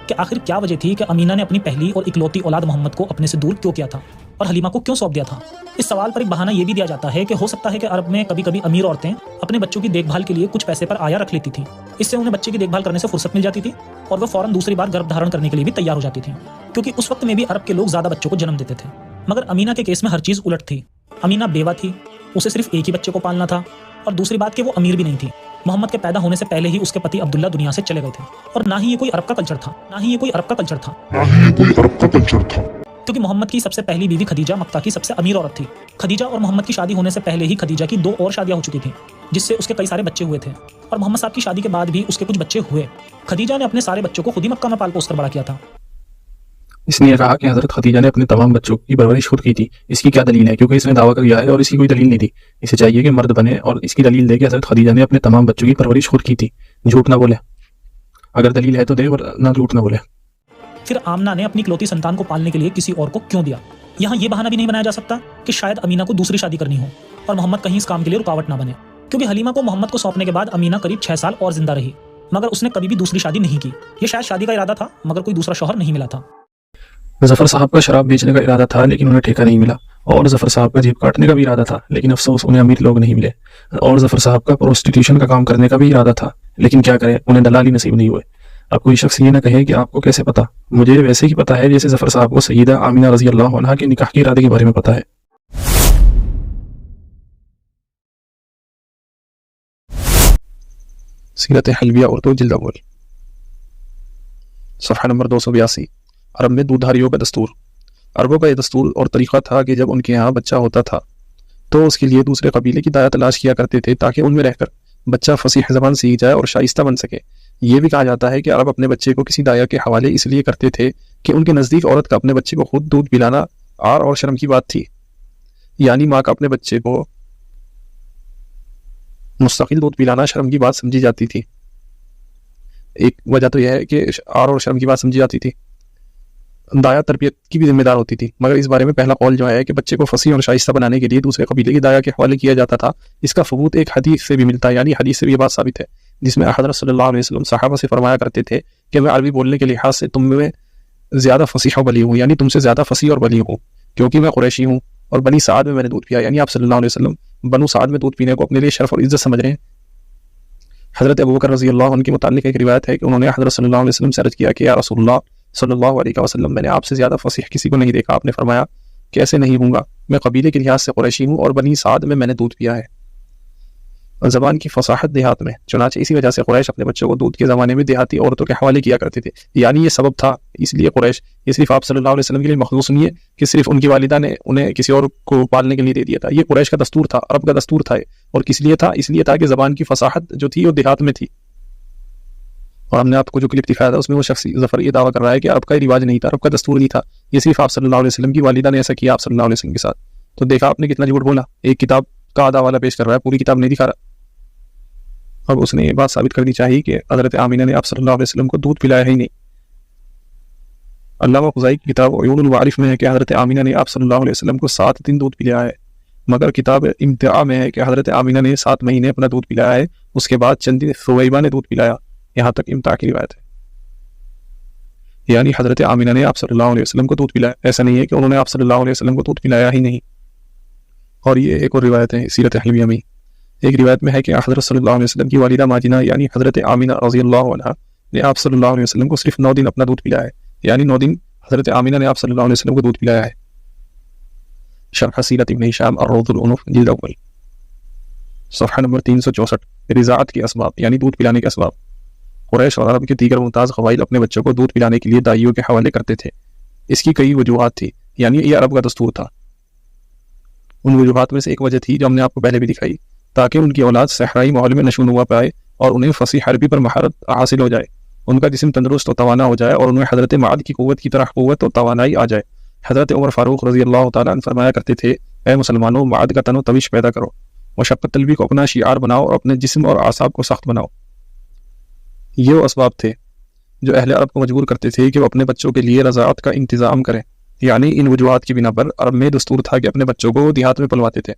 کہ آخر کیا وجہ تھی کہ امینہ نے اپنی پہلی اور اکلوتی اولاد محمد کو اپنے سے دور کیوں کیا تھا اور حلیمہ کو کیوں سونپ دیا تھا؟ اس سوال پر ایک بہانہ یہ بھی دیا جاتا ہے کہ ہو سکتا ہے کہ عرب میں کبھی کبھی امیر عورتیں اپنے بچوں کی دیکھ بھال کے لیے کچھ پیسے پر آیا رکھ لیتی تھیں، اس سے انہیں بچے کی دیکھ بھال کرنے سے فرصت مل جاتی تھی اور وہ فوراً دوسری بار گربھ دھارن کرنے کے لیے بھی تیار ہو جاتی تھیں، کیونکہ اس وقت میں بھی عرب کے لوگ زیادہ بچوں کو جنم دیتے تھے۔ مگر امینہ کے کیس میں ہر چیز الٹ تھی۔ امینہ بیوہ تھی، اسے صرف ایک ہی بچے کو پالنا تھا، اور دوسری بات کہ وہ امیر بھی نہیں تھی۔ محمد کے پیدا ہونے سے پہلے ہی اس کے پتی عبداللہ دنیا سے چلے گئے تھے، اور نہ ہی یہ کوئی عرب کا کلچر تھا، کیونکہ محمد کی سب سے پہلی بیوی خدیجہ مکہ کی سب سے امیر عورت تھی۔ خدیجہ اور محمد کی شادی ہونے سے پہلے ہی خدیجہ کی 2 اور شادیاں ہو چکی تھیں، جس سے اس کے کئی سارے بچے ہوئے تھے، اور محمد صاحب کی شادی کے بعد بھی اس کے کچھ بچے ہوئے۔ خدیجہ نے اپنے سارے بچوں کو خود ہی مکہ میں پال پوس کر بڑا کیا تھا۔ اس نے کہا کہ حضرت خدیجہ نے اپنے تمام بچوں کی پرورش خود کی تھی۔ اس کی کیا دلیل ہے؟ کیونکہ اس نے دعویٰ کیا ہے اور اس کی کوئی دلیل نہیں تھی۔ اسے چاہیے کہ مرد بنے اور اس کی دلیل دے کہ حضرت خدیجہ نے اپنے تمام بچوں کی پرورش خود کی تھی۔ جھوٹ نہ بولے، اگر دلیل ہے تو دے، ورنہ جھوٹ نہ بولے۔ پھر آمنہ نے اپنی اکلوتی سنتان کو پالنے کے لیے کسی اور کو کیوں دیا؟ یہاں یہ بہانہ بھی نہیں بنایا جا سکتا کہ شاید امینہ کو دوسری شادی کرنی ہو اور محمد کہیں اس کام کے لیے رکاوٹ نہ بنے، کیونکہ حلیمہ کو محمد کو سونپنے کے بعد امینہ قریب 6 سال اور زندہ رہی، مگر اس نے کبھی بھی دوسری شادی نہیں کی۔ یہ شاید شادی کا ارادہ تھا مگر کوئی دوسرا شوہر نہیں ملا تھا۔ ظفر صاحب کا شراب بیچنے کا ارادہ تھا لیکن انہیں ٹھیکہ نہیں ملا، اور ظفر صاحب کا جیب کاٹنے کا بھی ارادہ تھا لیکن افسوس انہیں امیر لوگ نہیں ملے، اور ظفر صاحب کا پروسٹیٹیوشن کا کام کرنے کا بھی ارادہ تھا لیکن کیا کریں، انہیں دلال ہی نصیب نہیں ہوئے۔ اب کوئی شخص یہ نہ کہے کہ آپ کو کیسے پتا، مجھے ویسے ہی پتا ہے جیسے ظفر صاحب کو سیدہ آمینہ رضی اللہ عنہا کے نکاح کے ارادے کے بارے میں پتا ہے۔ سیرت حلبیہ اردو جلد اول، صفحہ نمبر 282۔ عرب میں دودھاریوں کا دستور۔ عربوں کا یہ دستور اور طریقہ تھا کہ جب ان کے ہاں بچہ ہوتا تھا تو اس کے لیے دوسرے قبیلے کی دایا تلاش کیا کرتے تھے تاکہ ان میں رہ کر بچہ فصیح زبان سیکھ جائے اور شائستہ بن سکے۔ یہ بھی کہا جاتا ہے کہ عرب اپنے بچے کو کسی دایا کے حوالے اس لیے کرتے تھے کہ ان کے نزدیک عورت کا اپنے بچے کو خود دودھ پلانا عار اور شرم کی بات تھی، یعنی ماں کا اپنے بچے کو مستقل دودھ پلانا شرم کی بات سمجھی جاتی تھی۔ ایک وجہ تو یہ ہے کہ عار اور شرم کی بات سمجھی جاتی تھی، دایا تربیت کی بھی ذمہ دار ہوتی تھی، مگر اس بارے میں پہلا قول جو ہے کہ بچے کو فصیح اور شائستہ بنانے کے لیے دوسرے قبیلے کی دایا کے حوالے کیا جاتا تھا، اس کا ثبوت ایک حدیث سے بھی ملتا ہے، یعنی حدیث سے بھی یہ بات ثابت ہے جس میں حضرت صلی اللہ علیہ وسلم صحابہ سے فرمایا کرتے تھے کہ میں عربی بولنے کے لحاظ سے تم میں زیادہ فصیح و بلیغ ہوں، یعنی تم سے زیادہ فصیح اور بلیغ ہوں، کیونکہ میں قریشی ہوں اور بنی سعد میں نے دودھ پیا، یعنی آپ صلی اللہ علیہ وسلم بنو سعد میں دودھ پینے کو اپنے لیے شرف اور عزت سمجھ رہے ہیں۔ حضرت ابوبکر رضی اللہ عنہ کے متعلق ایک روایت ہے کہ انہوں نے حضرت صلی اللہ علیہ وسلم سے عرض کیا کہ یا رسول اللہ صلی اللہ علیہ وسلم، میں نے آپ سے زیادہ فصیح کسی کو نہیں دیکھا۔ آپ نے فرمایا کہ ایسے نہیں ہوں گا، میں قبیلے کے لحاظ سے قریشی ہوں اور بنی سعد میں نے دودھ پیا ہے۔ اور زبان کی فصاحت دیہات میں، چنانچہ اسی وجہ سے قریش اپنے بچوں کو دودھ کے زمانے میں دیہاتی عورتوں کے حوالے کیا کرتے تھے، یعنی یہ سبب تھا، اس لیے قریش یہ صرف آپ صلی اللہ علیہ وسلم کے لیے مخصوص نہیں ہے کہ صرف ان کی والدہ نے انہیں کسی اور کو پالنے کے لیے دے دیا تھا، یہ قریش کا دستور تھا، عرب کا دستور تھا، اور کس لیے تھا؟ اس لیے تھا کہ زبان کی فصاحت جو تھی وہ دیہات میں تھی۔ اور ہم نے آپ کو جو کلپ دکھایا تھا اس میں وہ شخص ظفر یہ دعویٰ کر رہا ہے کہ عرب کا یہ رواج نہیں تھا، عرب کا دستور نہیں تھا، یہ صرف آپ صلی اللہ علیہ وسلم کی والدہ نے ایسا کیا آپ صلی اللہ علیہ وسلم کے ساتھ۔ تو دیکھا آپ نے کتنا جھوٹ بولا، ایک کتاب کا آدھا والا پیش کر رہا ہے، پوری کتاب نہیں دکھا رہا۔ اب اس نے یہ بات ثابت کر دی چاہیے کہ حضرت آمینہ نے آپ صلی اللہ علیہ وسلم کو دودھ پلایا ہی نہیں۔ علامہ خزائی کی کتاب عیون الوارف میں ہے کہ حضرت آمینہ نے آپ صلی اللہ علیہ وسلم کو 7 دن دودھ پلایا ہے، مگر کتاب امتعاء میں ہے کہ حضرت آمینہ نے 7 مہینے اپنا دودھ پلایا ہے، اس کے بعد چند دن ثویبہ نے دودھ پلایا، یہاں تک امتعاء کی روایت ہے، یعنی حضرت آمینہ نے آپ صلی اللہ علیہ وسلم کو دودھ پلایا، ایسا نہیں ہے کہ انہوں نے آپ صلی اللہ علیہ وسلم کو دودھ پلایا ہی نہیں۔ اور یہ ایک اور روایت ہے سیرت حلبیہ میں، ایک روایت میں ہے کہ حضرت صلی اللہ علیہ وسلم کی والدہ ماجنہ یعنی حضرت آمینہ رضی اللہ عنہا نے آپ صلی اللہ علیہ وسلم کو صرف 9 دن اپنا دودھ پلایا ہے، یعنی 9 دن حضرت آمینہ نے آپ صلی اللہ علیہ وسلم کو دودھ پلایا ہے۔ شرح سیرت ابن ہشام الروض العنف جلد اول، صفحہ نمبر 364۔ رضاعت کے اسباب یعنی دودھ پلانے کے اسباب۔ قریش اور عرب کے دیگر ممتاز قبائل اپنے بچوں کو دودھ پلانے کے لیے دائیوں کے حوالے کرتے تھے، اس کی کئی وجوہات تھی، یعنی یہ عرب کا دستور تھا۔ ان وجوہات میں سے ایک وجہ تھی جو ہم نے آپ کو پہلے بھی دکھائی، تاکہ ان کی اولاد صحرائی ماحول میں نشو نما پائے اور انہیں فصیح عربی پر مہارت حاصل ہو جائے، ان کا جسم تندرست و توانا ہو جائے اور انہیں حضرت معاد کی قوت کی طرح قوت و توانائی آ جائے۔ حضرت عمر فاروق رضی اللہ تعالیٰ عنہ فرمایا کرتے تھے، اے مسلمانوں، معاد کا تن و تویش پیدا کرو، مشقت طلبی کو اپنا شعار بناؤ اور اپنے جسم اور اعصاب کو سخت بناؤ۔ یہ وہ اسباب تھے جو اہل عرب کو مجبور کرتے تھے کہ وہ اپنے بچوں کے لیے رضاعت کا انتظام کریں، یعنی ان وجوہات کی بنا پر عرب میں دستور تھا کہ اپنے بچوں کو دیہات میں پلواتے تھے۔